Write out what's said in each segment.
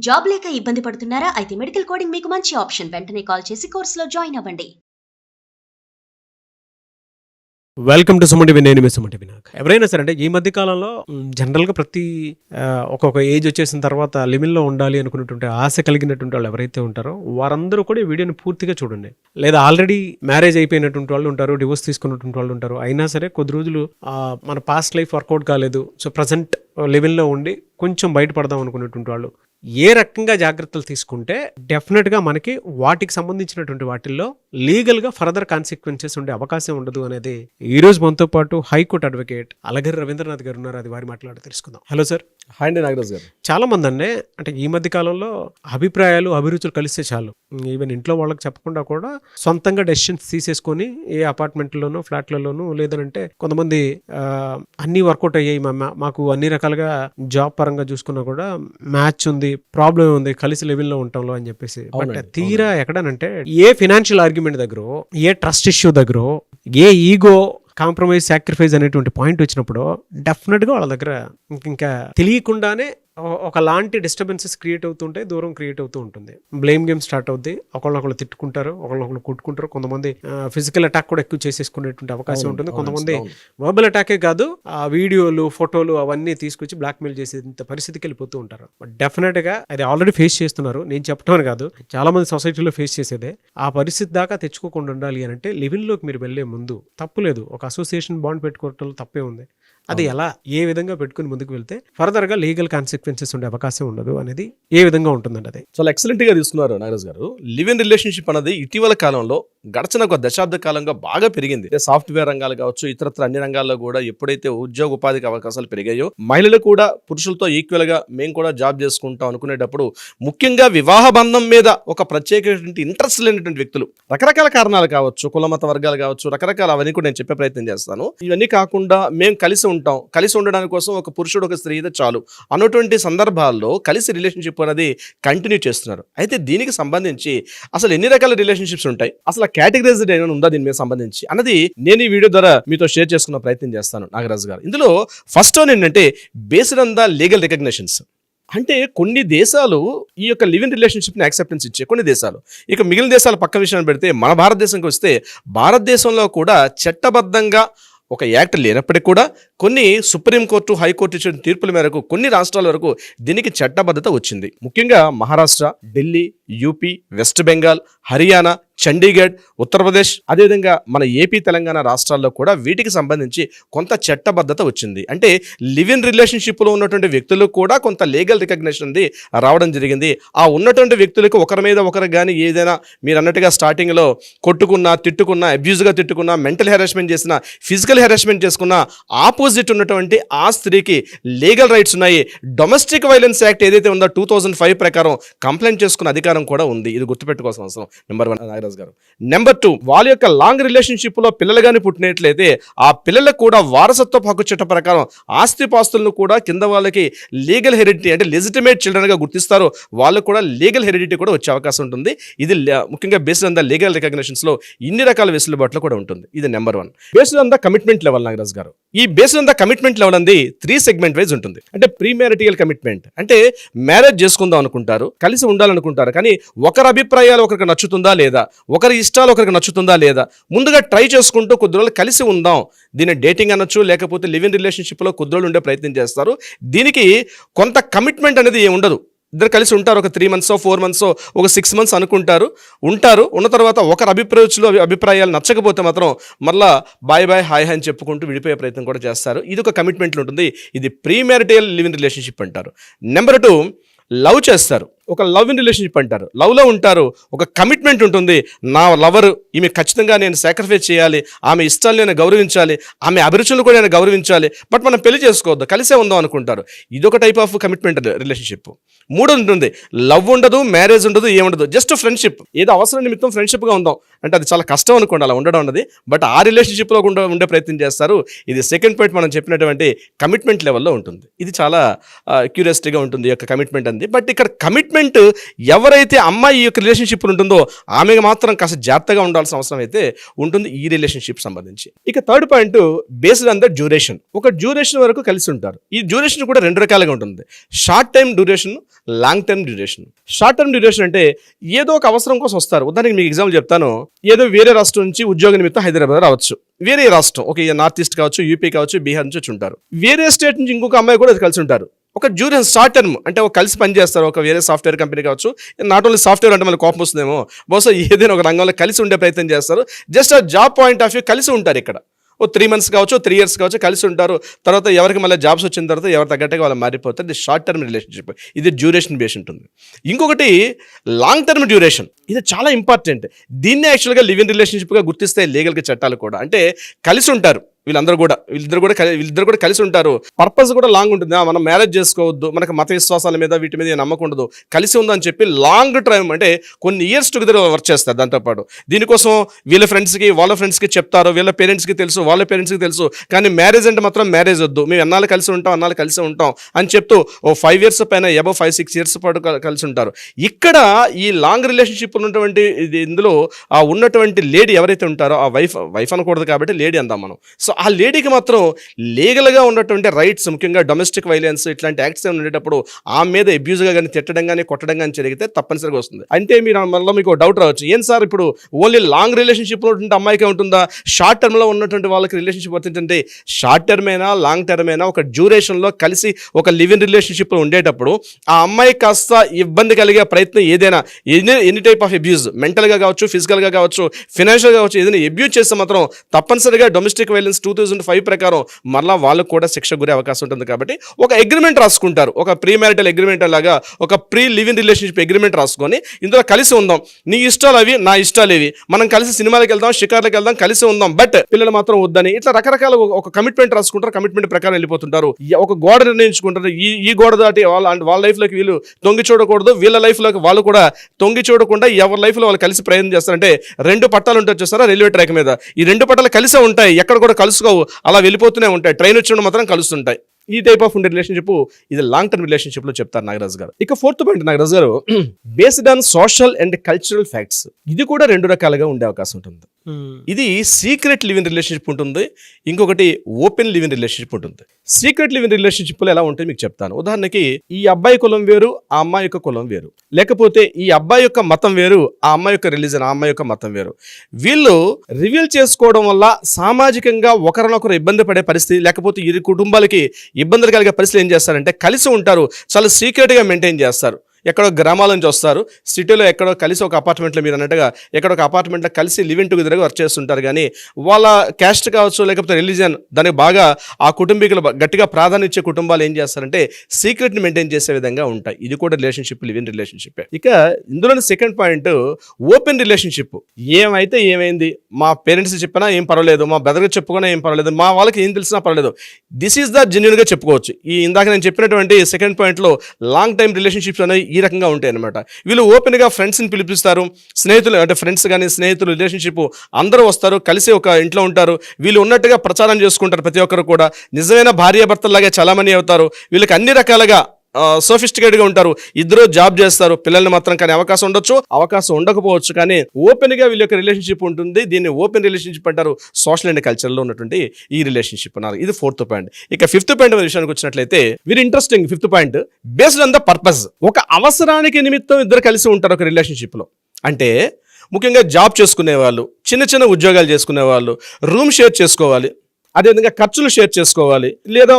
Job లేక ఇబ్బంది పడుతున్నారా? అయితే మెడికల్ కోడింగ్ మీకు మంచి ఆప్షన్. వెంటనే కాల్ చేసి కోర్సులో జాయిన్ అవ్వండి. Welcome to Suman TV. నేను మీ సుమన్ టీవీ. ఎవరైనా సరే అంటే ఈ మధ్య కాలంలో జనరల్గా ప్రతి ఒక్కొక్క ఏజ్ వచ్చేసిన తర్వాత లిమిట్లో ఉండాలి అనుకున్నటువంటి ఆశ కలిగినటువంటి వాళ్ళు ఎవరైతే ఉంటారో వారందరూ కూడా ఈ వీడియోని పూర్తిగా చూడండి. లేదా ఆల్రెడీ మ్యారేజ్ అయిపోయినటువంటి వాళ్ళు ఉంటారు, డివోర్స్ తీసుకున్నటువంటి వాళ్ళు ఉంటారు. అయినా సరే కొద్ది రోజులు మన పాస్ట్ లైఫ్ వర్కౌట్ కాలేదు, సో ప్రజెంట్ లెవెల్లో ఉండి కొంచెం బయటపడదాం అనుకున్నటువంటి వాళ్ళు ఏ రకంగా జాగ్రత్తలు తీసుకుంటే డెఫినెట్గా మనకి వాటికి సంబంధించినటువంటి వాటిల్లో లీగల్గా ఫర్దర్ కాన్సిక్వెన్సెస్ ఉండే అవకాశం ఉండదు అనేది ఈ రోజు మనతో పాటు హైకోర్టు అడ్వకేట్ అలగిరి రవీంద్రనాథ్ గారు ఉన్నారు. అది వారి మాట్లాడి తెలుసుకుందాం. Hello sir. హాయ్ అండి నాగరాజ్ గారు. చాలా మంది అంటే ఈ మధ్య కాలంలో అభిప్రాయాలు అభిరుచులు కలిస్తే చాలు, ఈవెన్ ఇంట్లో వాళ్ళకి చెప్పకుండా కూడా సొంతంగా డెసిషన్స్ తీసేసుకొని ఏ అపార్ట్మెంట్లోనూ ఫ్లాట్లలోనూ లేదంటే కొంతమంది అన్నీ వర్కౌట్ అయ్యాయి, మాకు అన్ని రకాలుగా జాబ్ పరంగా చూసుకున్నా కూడా మ్యాచ్ ఉంది, ప్రాబ్లం ఉంది, కలిసి లెవెల్లో ఉంటాంలో అని చెప్పేసి. బట్ తీరా ఎక్కడనంటే ఏ ఫినాన్షియల్ ఆర్గ్యుమెంట్ దగ్గర, ఏ ట్రస్ట్ ఇష్యూ దగ్గర, ఏ ఈగో కాంప్రమైజ్ సాక్రిఫైస్ అనేటువంటి పాయింట్ వచ్చినప్పుడు డెఫినెట్గా వాళ్ళ దగ్గర ఇంకా తెలియకుండానే ఒకలాంటి డిస్టర్బెన్సెస్ క్రియేట్ అవుతుంటాయి, దూరం క్రియేట్ అవుతూ ఉంటుంది. బ్లేమ్ గేమ్ స్టార్ట్ అవుద్ది, ఒకళ్ళొకళ్ళు తిట్టుకుంటారు, ఒకళ్ళొకళ్ళు కొట్టుకుంటారు. కొంతమంది ఫిజికల్ అటాక్ కూడా ఎక్కువ చేసేసుకునేటువంటి అవకాశం ఉంటుంది. కొంతమంది వర్బల్ అటాకే కాదు, ఆ వీడియోలు ఫోటోలు అవన్నీ తీసుకొచ్చి బ్లాక్మెయిల్ చేసేంత పరిస్థితికి వెళ్ళిపోతూ ఉంటారు. బట్ డెఫినెట్ గా అది ఆల్రెడీ ఫేస్ చేస్తున్నారు, నేను చెప్పడం కాదు, చాలా మంది సొసైటీలో ఫేస్ చేసేదే. ఆ పరిస్థితి దాకా తెచ్చుకోకుండా ఉండాలి అని అంటే లివింగ్ లోకి మీరు వెళ్లే ముందు తప్పు లేదు, ఒక అసోసియేషన్ బాండ్ పెట్టుకోవటంలో తప్పే ఉంది. అది ఎలా ఏ విధంగా పెట్టుకుని ముందుకు వెళ్తే ఫర్దర్ గా లీగల్ కాన్సిక్వెన్సెస్ ఉండే అవకాశం ఉండదు అనేది ఏ విధంగా ఉంటుందండి. అది చాలా ఎక్సలెంట్ గా తీసుకున్నారు నాగరాజ్ గారు. లివ్ ఇన్ రిలేషన్షిప్ అనేది ఇటీవల కాలంలో గడిచిన ఒక దశాబ్ద కాలంగా బాగా పెరిగింది. సాఫ్ట్వేర్ రంగాలు కావచ్చు, ఇతరత్ర అన్ని రంగాల్లో కూడా ఎప్పుడైతే ఉద్యోగ ఉపాధికి అవకాశాలు పెరిగాయో, మహిళలు కూడా పురుషులతో ఈక్వల్ గా మేము కూడా జాబ్ చేసుకుంటాం అనుకునేటప్పుడు ముఖ్యంగా వివాహ బంధం మీద ఒక ప్రత్యేకమైనటువంటి ఇంట్రెస్ట్ లేనటువంటి వ్యక్తులు, రకరకాల కారణాలు కావచ్చు, కులమత వర్గాలు కావచ్చు, రకరకాల అవన్నీ కూడా నేను చెప్పే ప్రయత్నం చేస్తాను. ఇవన్నీ కాకుండా మేము కలిసి ఉండడానికి కోసం ఒక పురుషుడు ఒక స్త్రీ అయితే చాలు అన్నటువంటి సందర్భాల్లో కలిసి రిలేషన్షిప్ అనేది కంటిన్యూ చేస్తున్నారు. అయితే దీనికి సంబంధించి అసలు ఎన్ని రకాల రిలేషన్షిప్స్ ఉంటాయి, అసలు కేటగిరైజ్డ్ ఏమైనా ఉందా దీని మీద సంబంధించి అన్నది నేను ఈ వీడియో ద్వారా మీతో షేర్ చేసుకున్న ప్రయత్నం చేస్తాను నాగరాజ్ గారు. ఇందులో ఫస్ట్ వన్ ఏంటంటే based on the legal recognitions. అంటే కొన్ని దేశాలు ఈ యొక్క లివ్ ఇన్ రిలేషన్షిప్ని యాక్సెప్టెన్స్ ఇచ్చే కొన్ని దేశాలు, ఇక మిగిలిన దేశాలు పక్క విషయాన్ని పెడితే మన భారతదేశంకి వస్తే భారతదేశంలో కూడా చట్టబద్ధంగా ఒక యాక్ట్ లేనప్పటికీ కూడా కొన్ని సుప్రీంకోర్టు, హైకోర్టు ఇచ్చిన తీర్పుల మేరకు కొన్ని రాష్ట్రాల వరకు దీనికి చట్టబద్ధత వచ్చింది. ముఖ్యంగా మహారాష్ట్ర, ఢిల్లీ, యూపీ, వెస్ట్ బెంగాల్, హర్యానా, చండీగఢ్, ఉత్తరప్రదేశ్, అదేవిధంగా మన ఏపీ, తెలంగాణ రాష్ట్రాల్లో కూడా వీటికి సంబంధించి కొంత చట్టబద్ధత వచ్చింది. అంటే లివ్ ఇన్ రిలేషన్షిప్లో ఉన్నటువంటి వ్యక్తులకు కూడా కొంత లీగల్ రికగ్నిషన్ ఉంది రావడం జరిగింది. ఆ ఉన్నటువంటి వ్యక్తులకు ఒకరి మీద ఒకరికి కానీ ఏదైనా మీరు అన్నట్టుగా స్టార్టింగ్లో కొట్టుకున్నా, తిట్టుకున్నా, అబ్యూజ్గా తిట్టుకున్నా, మెంటల్ హెరాస్మెంట్ చేసినా, ఫిజికల్ హెరాస్మెంట్ చేసుకున్నా ఆపోజిట్ ఉన్నటువంటి ఆ స్త్రీకి లీగల్ రైట్స్ ఉన్నాయి. డొమెస్టిక్ వైలెన్స్ యాక్ట్ ఏదైతే ఉందో 2005 ప్రకారం కంప్లైంట్ చేసుకున్న అధికారం కూడా ఉంది. ఇది గుర్తుపెట్టుకోవాల్సిన అవసరం నెంబర్ 1 నాగరాజ్ గారు. నెంబర్ 2, వాళ్ళ యొక్క లాంగ్ రిలేషన్షిప్ లో పిల్లలు కానీ పుట్టినట్లయితే ఆ పిల్లలకు కూడా వారసత్వ హక్కు చట్టం ప్రకారం ఆస్తిపాస్తులను కూడా కింద వాళ్ళకి లీగల్ హెరిడిటీ అంటే లెజిటిమేట్ చిల్డ్రన్ గా గుర్తిస్తారు. వాళ్ళకు కూడా లీగల్ హెరిడిటీ కూడా వచ్చే అవకాశం ఉంటుంది. ఇది ముఖ్యంగా based on the legal recognitions లో ఇన్ని రకాల వెసులుబాట్లు కూడా ఉంటుంది. ఇది number 1. Based on the commitment level Nagaraj గారు, ఈ based on the commitment level అనేది 3 సెగ్మెంట్ వైజ్ ఉంటుంది. అంటే ప్రీ మ్యారిటల్ కమిట్మెంట్ అంటే మ్యారేజ్ చేసుకుందాం అనుకుంటారు, కలిసి ఉండాలనుకుంటారు, కానీ ఒకరి అభిప్రాయాలు ఒకరికి నచ్చుతుందా లేదా, ఒకరి ఇష్టాలు ఒకరికి నచ్చుతుందా లేదా, ముందుగా ట్రై చేసుకుంటూ కొద్ది రోజులు కలిసి ఉందాం, దీన్ని డేటింగ్ అనొచ్చు, లేకపోతే లివ్ ఇన్ రిలేషన్షిప్లో కొద్ది రోజులు ఉండే ప్రయత్నం చేస్తారు. దీనికి కొంత కమిట్మెంట్ అనేది ఏమి ఉండదు. ఇద్దరు కలిసి ఉంటారు, ఒక 3 months 4 months ఒక 6 months అనుకుంటారు, ఉన్న తర్వాత ఒకరి అభిప్రాయాలు నచ్చకపోతే మాత్రం మళ్ళా బాయ్ హాయ్ అని చెప్పుకుంటూ విడిపోయే ప్రయత్నం కూడా చేస్తారు. ఇది ఒక కమిట్మెంట్లో ఉంటుంది. ఇది pre marital live in relationship అంటారు. నెంబర్ 2, లవ్ చేస్తారు, ఒక లవ్ ఇన్ రిలేషన్షిప్ అంటారు. లవ్లో ఉంటారు, ఒక కమిట్మెంట్ ఉంటుంది. నా లవర్ ఈమె ఖచ్చితంగా నేను సాక్రిఫైస్ చేయాలి, ఆమె ఇష్టాలు నేను గౌరవించాలి, ఆమె అభిరుచులను కూడా నేను గౌరవించాలి, బట్ మనం పెళ్లి చేసుకోవద్దు, కలిసే ఉందాం అనుకుంటారు. ఇదొక టైప్ ఆఫ్ కమిట్మెంట్ రిలేషన్షిప్. 3 ఉంటుంది, లవ్ ఉండదు, మ్యారేజ్ ఉండదు, ఏముండదు, జస్ట్ ఫ్రెండ్షిప్, ఏదో అవసరం నిమిత్తం ఫ్రెండ్షిప్గా ఉందాం అంటే అది చాలా కష్టం అనుకోండి అలా ఉండడం అన్నది. బట్ ఆ రిలేషన్షిప్లో ఉండే ప్రయత్నం చేస్తారు. ఇది సెకండ్ పాయింట్ మనం చెప్పినటువంటి కమిట్మెంట్ లెవెల్లో ఉంటుంది. ఇది చాలా క్యూరియాసిటీగా ఉంటుంది ఈ యొక్క కమిట్మెంట్ అంది. బట్ ఇక్కడ కమిట్మెంట్ హస్బెండ్ ఎవరైతే అమ్మాయి యొక్క రిలేషన్షిప్ ఉంటుందో ఆమెకు మాత్రం కాస్త జాగ్రత్తగా ఉండాల్సిన అవసరం అయితే ఉంటుంది ఈ రిలేషన్షిప్ సంబంధించి. ఇక third point based on the duration. ఒక డ్యూరేషన్ వరకు కలిసి ఉంటారు. ఈ డ్యూరేషన్ కూడా రెండు రకాలుగా ఉంటుంది. Short time duration, long term duration. Short term duration అంటే ఏదో ఒక అవసరం కోసం వస్తారు. ఉదాహరణకి మీకు ఎగ్జాంపుల్ చెప్తాను. ఏదో వేరే రాష్ట్రం నుంచి ఉద్యోగ నిమిత్తం హైదరాబాద్ రావచ్చు. వేరే రాష్ట్రం, ఒక నార్త్ ఈస్ట్ కావచ్చు, యూపీ కావచ్చు, బీహార్ నుంచి వచ్చి ఉంటారు. వేరే స్టేట్ నుంచి ఇంకొక అమ్మాయి కూడా కలిసి ఉంటారు. ఒక డ్యూరేషన్ షార్ట్ టర్మ్ అంటే ఒక కలిసి పనిచేస్తారు. ఒక వేరే సాఫ్ట్వేర్ కంపెనీ కావచ్చు. నాట్ ఓన్లీ సాఫ్ట్వేర్ అంటే మనకు కోపం వస్తుందేమో, బహుశా ఏదైనా ఒక రంగంలో కలిసి ఉండే ప్రయత్నం చేస్తారు. జస్ట్ ఆ జాబ్ పాయింట్ ఆఫ్ వ్యూ కలిసి ఉంటారు. ఇక్కడ ఓ 3 months కావచ్చు, 3 years కావచ్చు, కలిసి ఉంటారు. తర్వాత ఎవరికి మళ్ళీ జాబ్స్ వచ్చిన తర్వాత ఎవరు తగ్గట్టుగా వాళ్ళు మారిపోతారు. ఇది షార్ట్ టర్మ్ రిలేషన్షిప్. ఇది డ్యూరేషన్ బేస్ ఉంటుంది. ఇంకొకటి లాంగ్ టర్మ్ డ్యూరేషన్. ఇది చాలా ఇంపార్టెంట్. దీన్నే యాక్చువల్గా లివ్ ఇన్ రిలేషన్షిప్గా గుర్తిస్తాయి లీగల్గా చట్టాలు కూడా. అంటే కలిసి ఉంటారు వీళ్ళిద్దరు కూడా కలిసి ఉంటారు. పర్పస్ కూడా లాంగ్ ఉంటుంది. మనం మ్యారేజ్ చేసుకోవద్దు, మనకు మత విశ్వాసాల మీద వీటి మీద నమ్మకం ఉండదు, కలిసి ఉందని చెప్పి లాంగ్ టైం అంటే కొన్ని ఇయర్స్ టుగెదర్ వర్క్ చేస్తారు. దాంతోపాటు దీనికోసం వీళ్ళ ఫ్రెండ్స్కి వాళ్ళ ఫ్రెండ్స్కి చెప్తారు, వీళ్ళ పేరెంట్స్కి తెలుసు, వాళ్ళ పేరెంట్స్కి తెలుసు. కానీ మ్యారేజ్ అంటే మాత్రం మ్యారేజ్ వద్దు, మేము ఎన్నాళ్ళు కలిసి ఉంటాం అని చెప్తూ ఓ 5 years పైన అబవ్ 5-6 years పాటు కలిసి ఉంటారు. ఇక్కడ ఈ లాంగ్ రిలేషన్షిప్ ఉన్నటువంటి ఇందులో ఆ ఉన్నటువంటి లేడీ ఎవరైతే ఉంటారో ఆ వైఫ్ అనకూడదు కాబట్టి లేడీ అందాం మనం. సో ఆ లేడీకి మాత్రం లీగల్గా ఉన్నటువంటి రైట్స్, ముఖ్యంగా డొమెస్టిక్ వైలెన్స్ ఇట్లాంటి యాక్ట్స్ ఉండేటప్పుడు ఆమె మీద అబ్యూజ్గా కానీ తిట్టడం కానీ కొట్టడం కానీ జరిగితే తప్పనిసరిగా వస్తుంది. అంటే మీరు మళ్ళీ మీకు డౌట్ రావచ్చు, ఏం సార్ ఇప్పుడు ఓన్లీ లాంగ్ రిలేషన్షిప్లో ఉన్నటువంటి అమ్మాయికే ఉంటుందా, షార్ట్ టర్మ్లో ఉన్నటువంటి వాళ్ళకి రిలేషన్షిప్ వర్తించంటే షార్ట్ టర్మ్ అయినా లాంగ్ టర్మ్ అయినా ఒక డ్యూరేషన్లో కలిసి ఒక లివ్ ఇన్ రిలేషన్షిప్లో ఉండేటప్పుడు ఆ అమ్మాయి కాస్త ఇబ్బంది కలిగే ప్రయత్నం ఏదైనా ఎనీ టైప్ ఆఫ్ అబ్యూజ్, మెంటల్గా కావచ్చు, ఫిజికల్గా కావచ్చు, ఫినాన్షియల్గా కావచ్చు, ఏదైనా అబ్యూజ్ చేస్తే మాత్రం తప్పనిసరిగా డొమెస్టిక్ వైలెన్స్ 2005 ప్రకారం మరలా వాళ్ళకు కూడా శిక్ష గురే అవకాశం ఉంటుంది. కాబట్టి ఒక అగ్రిమెంట్ రాసుకుంటారు. ఒక ప్రీ మ్యారిటల్ అగ్రిమెంట్ లాగా ఒక pre live in relationship agreement రాసుకొని ఇందులో కలిసి ఉందాం, నీ ఇష్టాలు అవి, నా ఇష్టాలు ఇవి, మనం కలిసి సినిమాలకు వెళ్దాం, షికార్లకు వెళ్దాం, కలిసి ఉందాం, బట్ పిల్లలు మాత్రం వద్దని ఇట్లా రకరకాల ఒక కమిట్మెంట్ రాసుకుంటారు. కమిట్మెంట్ ప్రకారం వెళ్ళిపోతుంటారు. ఒక గోడ నిర్ణయించుకుంటారు. ఈ గోడ దాటి వాళ్ళ లైఫ్లోకి వీళ్ళు తొంగి చూడకూడదు, వీళ్ళ లైఫ్లోకి వాళ్ళు కూడా తొంగి చూడకుండా ఎవరి లైఫ్లో వాళ్ళు కలిసి ప్రయాణం చేస్తారంటే 2 పట్టాలు ఉంటాయి చూస్తారా రైల్వే ట్రాక్ మీద. ఈ 2 పట్టాలు కలిసే ఉంటాయి, ఎక్కడ కూడా కలుసుకోవు, అలా వెళ్ళిపోతూనే ఉంటాయి. ట్రైన్ వచ్చినప్పుడు మాత్రం కలుస్తుంటాయి. ఈ టైప్ ఆఫ్ ఉండే రిలేషన్షిప్ ఇది లాంగ్ టర్మ్ రిలేషన్షిప్ లో చెప్తారు నాగరాజ్ గారు. ఇక 4th పాయింట్ నాగరాజ్ గారు, based on social and cultural facts. ఇది కూడా 2 రకాలుగా ఉండే అవకాశం ఉంటుంది. ఇది సీక్రెట్ లివ్ ఇన్ రిలేషన్షిప్ ఉంటుంది, ఇంకొకటి ఓపెన్ లివ్ ఇన్ రిలేషన్షిప్ ఉంటుంది. సీక్రెట్ లివ్ ఇన్ రిలేషన్షిప్ లో ఎలా ఉంటాయి మీకు చెప్తాను. ఉదాహరణకి ఈ అబ్బాయి కులం వేరు, ఆ అమ్మాయి యొక్క కులం వేరు, లేకపోతే ఈ అబ్బాయి యొక్క మతం వేరు, ఆ అమ్మాయి యొక్క రిలీజన్, ఆ అమ్మాయి యొక్క మతం వేరు. వీళ్ళు రివీల్ చేసుకోవడం వల్ల సామాజికంగా ఒకరినొకరు ఇబ్బంది పడే పరిస్థితి, లేకపోతే ఇరు కుటుంబాలకి ఇబ్బందులు కలిగే పరిస్థితులు ఏం చేస్తారంటే కలిసి ఉంటారు, చాలా సీక్రెట్గా మెయింటైన్ చేస్తారు. ఎక్కడో గ్రామాల నుంచి వస్తారు, సిటీలో ఎక్కడో కలిసి ఒక అపార్ట్మెంట్లో మీరు అన్నట్టుగా ఎక్కడో ఒక అపార్ట్మెంట్లో కలిసి లివ్ ఇన్ టుగెదర్గా వర్క్ చేస్తుంటారు. కానీ వాళ్ళ క్యాస్ట్ కావచ్చు, లేకపోతే రిలీజియన్, దానికి బాగా ఆ కుటుంబీకులు గట్టిగా ప్రాధాన్యత ఇచ్చే కుటుంబాలు ఏం చేస్తారంటే సీక్రెట్ని మెయింటైన్ చేసే విధంగా ఉంటాయి. ఇది కూడా రిలేషన్షిప్, లివ్ ఇన్ రిలేషన్షిప్. ఇక ఇందులోని సెకండ్ పాయింట్ ఓపెన్ రిలేషన్షిప్. ఏమైతే ఏమైంది, మా పేరెంట్స్ చెప్పినా ఏం పర్వాలేదు, మా బ్రదర్కి చెప్పుకున్నా ఏం పర్వాలేదు, మా వాళ్ళకి ఏం తెలిసినా పర్వాలేదు, దిస్ ఈజ్ ద జెన్యూన్గా చెప్పుకోవచ్చు. ఈ ఇందాక నేను చెప్పినటువంటి సెకండ్ పాయింట్లో లాంగ్ టైమ్ రిలేషన్షిప్స్ అనేవి ఈ రకంగా ఉంటాయి అన్నమాట. వీళ్ళు ఓపెన్గా ఫ్రెండ్స్ని పిలిపిస్తారు, స్నేహితులు అంటే ఫ్రెండ్స్ కానీ స్నేహితులు రిలేషన్షిప్ అందరూ వస్తారు, కలిసి ఒక ఇంట్లో ఉంటారు. వీళ్ళు ఉన్నట్టుగా ప్రచారం చేసుకుంటారు. ప్రతి ఒక్కరు కూడా నిజమైన భార్యాభర్తల్లాగే చాలామంది అవుతారు. వీళ్ళకి అన్ని రకాలుగా సోఫిస్టికేట్గా ఉంటారు. ఇద్దరు జాబ్ చేస్తారు, పిల్లల్ని మాత్రం కానీ అవకాశం ఉండొచ్చు, అవకాశం ఉండకపోవచ్చు. కానీ ఓపెన్గా వీళ్ళ యొక్క రిలేషన్షిప్ ఉంటుంది. దీన్ని ఓపెన్ రిలేషన్షిప్ అంటారు. సోషల్ అండ్ కల్చర్లో ఉన్నటువంటి ఈ రిలేషన్షిప్ అన్నారు. ఇది 4th పాయింట్. ఇక 5th పాయింట్ విషయానికి వచ్చినట్లయితే very interesting. 5th point based on the purpose. ఒక అవసరానికి నిమిత్తం ఇద్దరు కలిసి ఉంటారు ఒక రిలేషన్షిప్లో. అంటే ముఖ్యంగా జాబ్ చేసుకునే వాళ్ళు, చిన్న చిన్న ఉద్యోగాలు చేసుకునే వాళ్ళు రూమ్ షేర్ చేసుకోవాలి, అదేవిధంగా ఖర్చులు షేర్ చేసుకోవాలి, లేదా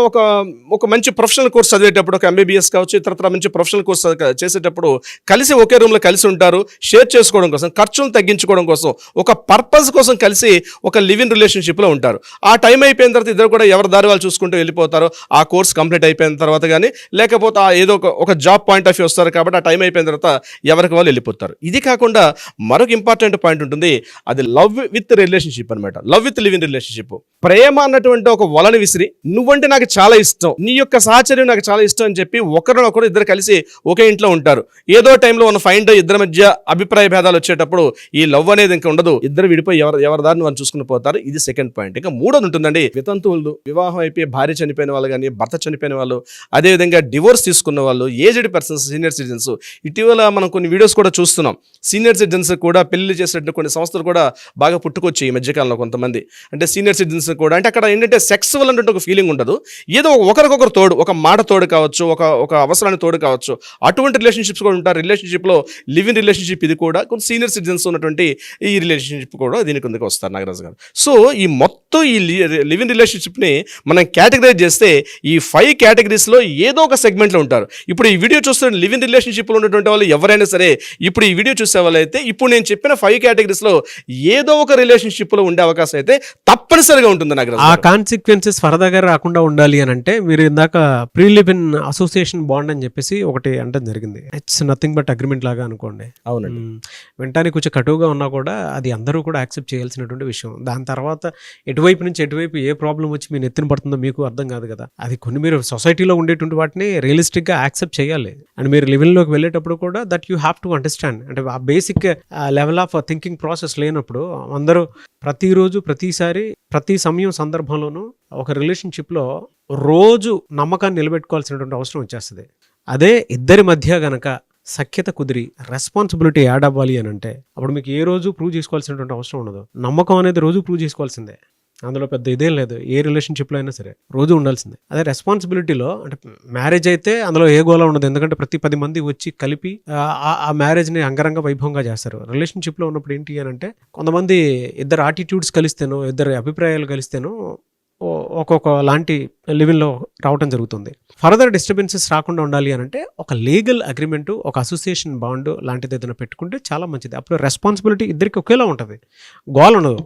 ఒక మంచి ప్రొఫెషనల్ కోర్స్ చదివేటప్పుడు, ఒక MBBS కావచ్చు, ఇతర మంచి ప్రొఫెషనల్ కోర్స్ చేసేటప్పుడు కలిసి ఒకే రూమ్లో కలిసి ఉంటారు. షేర్ చేసుకోవడం కోసం, ఖర్చులను తగ్గించుకోవడం కోసం, ఒక పర్పస్ కోసం కలిసి ఒక లివ్ ఇన్ రిలేషన్షిప్లో ఉంటారు. ఆ టైం అయిపోయిన తర్వాత ఇద్దరు కూడా ఎవరి దారి వాళ్ళు చూసుకుంటూ వెళ్ళిపోతారు. ఆ కోర్స్ కంప్లీట్ అయిపోయిన తర్వాత కానీ, లేకపోతే ఏదో ఒక జాబ్ పాయింట్ ఆఫ్ వ్యూ వస్తారు కాబట్టి ఆ టైం అయిపోయిన తర్వాత ఎవరికి వాళ్ళు వెళ్ళిపోతారు. ఇది కాకుండా మరొక ఇంపార్టెంట్ పాయింట్ ఉంటుంది, అది లవ్ విత్ రిలేషన్షిప్ అనమాట. Love with live in relationship. ప్రేమ అన్నటువంటి ఒక వలని విసిరి నువ్వంటే నాకు చాలా ఇష్టం, నీ యొక్క సహచర్యం నాకు చాలా ఇష్టం అని చెప్పి ఒకరినొకరు ఇద్దరు కలిసి ఒకే ఇంట్లో ఉంటారు. ఏదో టైంలో ఉన్న ఫైండ్ ఇద్దరి మధ్య అభిప్రాయ భేదాలు వచ్చేటప్పుడు ఈ లవ్ అనేది ఇంకా ఉండదు, ఇద్దరు విడిపోయి ఎవరి దారిని వాళ్ళు చూసుకుని పోతారు. ఇది సెకండ్ పాయింట్. ఇంకా మూడోది ఉంటుందండి, వితంతువులు, వివాహం అయిపోయి భార్య చనిపోయిన వాళ్ళు కానీ, భర్త చనిపోయిన వాళ్ళు, అదేవిధంగా డివోర్స్ తీసుకున్న వాళ్ళు, ఏజ్డ్ పర్సన్స్, సీనియర్ సిటిజన్స్. ఇటీవల మనం కొన్ని వీడియోస్ కూడా చూస్తున్నాం, సీనియర్ సిటిజన్స్ కూడా పెళ్లి చేసినట్టు కొన్ని సంస్థలు కూడా బాగా పుట్టుకొచ్చాయి ఈ మధ్యకాలంలో. కొంతమంది అంటే సీనియర్ సిటిజన్స్ కూడా, అంటే అక్కడ ఏంటంటే సెక్స్ వల్ల ఒక ఫీలింగ్ ఉండదు, ఏదో ఒకరికొకరు తోడు, ఒక మాట తోడు కావచ్చు, ఒక అవసరాన్ని తోడు కావచ్చు, అటువంటి రిలేషన్షిప్స్ కూడా ఉంటారు. రిలేషన్షిప్లో లివ్ ఇన్ రిలేషన్షిప్ ఇది కూడా కొన్ని సీనియర్ సిటిజన్స్ ఉన్నటువంటి ఈ రిలేషన్షిప్ కూడా దీని కిందకి వస్తారు నాగరాజు గారు. సో ఈ మొత్తం ఈ లివ్ ఇన్ రిలేషన్షిప్ని మనం కేటగరైజ్ చేస్తే ఈ 5 కేటగిరీస్లో ఏదో ఒక సెగ్మెంట్లో ఉంటారు. ఇప్పుడు ఈ వీడియో చూస్తున్న లివ్ ఇన్ రిలేషన్షిప్లో ఉన్నటువంటి వాళ్ళు ఎవరైనా సరే ఇప్పుడు ఈ వీడియో చూసే వాళ్ళు అయితే ఇప్పుడు నేను చెప్పిన 5 కేటగిరీస్లో ఏదో ఒక రిలేషన్షిప్లో ఉండే అవకాశం అయితే తప్పనిసరిగా ఉంటుంది నాగరాజు. ఆ కాన్సిక్వెన్సెస్ ఫరదాగా రాకుండా ఉండాలి అని అంటే మీరు ఇందాక pre live in association bond అని చెప్పేసి ఒకటి అంటే జరిగింది. ఇట్స్ నథింగ్ బట్ అగ్రిమెంట్ లాగా అనుకోండి. అవునండి. వెంటనే కొంచెం కటువుగా ఉన్నా కూడా అది అందరూ కూడా యాక్సెప్ట్ చేయాల్సినటువంటి విషయం. దాని తర్వాత ఎటువైపు నుంచి ఎటువైపు ఏ ప్రాబ్లం వచ్చి మీ నెత్తిన పడుతుందో మీకు అర్థం కాదు కదా. అది కొన్ని మీరు సొసైటీలో ఉండేటువంటి వాటిని రియలిస్టిక్గా యాక్సెప్ట్ చేయాలి. అండ్ మీరు లివింగ్లోకి వెళ్ళేటప్పుడు కూడా that you have to understand. అంటే ఆ basic level of thinking process లేనప్పుడు అందరూ ప్రతిరోజు ప్రతిసారి ప్రతి సమయం సందర్భంలోనూ ఒక రిలేషన్షిప్లో రోజు నమ్మకాన్ని నిలబెట్టుకోవాల్సినటువంటి అవసరం వచ్చేస్తుంది. అదే ఇద్దరి మధ్య గనక సఖ్యత కుదిరి రెస్పాన్సిబిలిటీ యాడ్ అవ్వాలి అని అంటే అప్పుడు మీకు ఏ రోజు ప్రూవ్ చేసుకోవాల్సినటువంటి అవసరం ఉండదు. నమ్మకం అనేది రోజు ప్రూవ్ చేసుకోవాల్సిందే, అందులో పెద్ద ఇదేం లేదు. ఏ రిలేషన్షిప్లో అయినా సరే రోజు ఉండాల్సిందే. అదే రెస్పాన్సిబిలిటీలో అంటే మ్యారేజ్ అయితే అందులో ఏ గోళ ఉండదు, ఎందుకంటే ప్రతి 10 మంది వచ్చి కలిపి ఆ మ్యారేజ్ని అంగరంగ వైభవంగా చేస్తారు. రిలేషన్షిప్లో ఉన్నప్పుడు ఏంటి అని అంటే కొంతమంది ఇద్దరు ఆటిట్యూడ్స్ కలిస్తేనో ఇద్దరు అభిప్రాయాలు కలిస్తేనో ఒక్కొక్క లాంటి లివింగ్లో రావటం జరుగుతుంది. ఫర్దర్ డిస్టర్బెన్సెస్ రాకుండా ఉండాలి అని అంటే ఒక లీగల్ అగ్రిమెంటు, ఒక అసోసియేషన్ బాండ్ లాంటిది ఏదైనా పెట్టుకుంటే చాలా మంచిది. అప్పుడు రెస్పాన్సిబిలిటీ ఇద్దరికి ఒకేలా ఉంటుంది, గోల్ ఉండదు.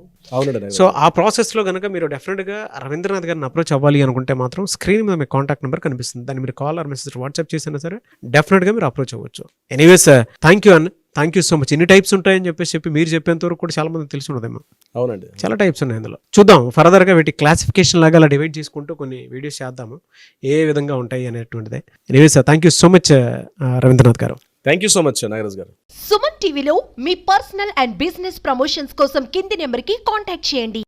సో ఆ ప్రాసెస్లో కనుక మీరు డెఫినెట్గా రవీంద్రనాథ్ గారిని అప్రోచ్ అవ్వాలి అనుకుంటే మాత్రం స్క్రీన్ మీద మీ కాంటాక్ట్ నెంబర్ కనిపిస్తుంది, దాన్ని మీరు కాల్ ఆర్ మెసేజ్ వాట్సాప్ చేసినా సరే డెఫినెట్గా మీరు అప్రోచ్ అవ్వచ్చు. Anyways thank you thank you so much. ఇన్ని టైప్స్ ఉంటాయని చెప్పి మీరు చెప్పేంత వరకు కూడా చాలా మంది తెలిసి ఉండదేమో. అవునండి, చాలా టైప్స్ ఉన్నాయి అందులో. చూద్దాం ఫర్దర్గా వీటి క్లాసిఫికేషన్ లాగా అలా డివైడ్ చేసుకుంటూ కొన్ని వీడియోస్ చేద్దాము ఏ విధంగా ఉంటాయి అనేటువంటిదే. Anyways thank you so much Ravindranath garu. Thank you so much Nagaraj garu. Suman టీవీలో మీ పర్సనల్ అండ్ బిజినెస్ ప్రమోషన్స్ కోసం కింది నెంబర్కి కాంటాక్ట్ చేయండి.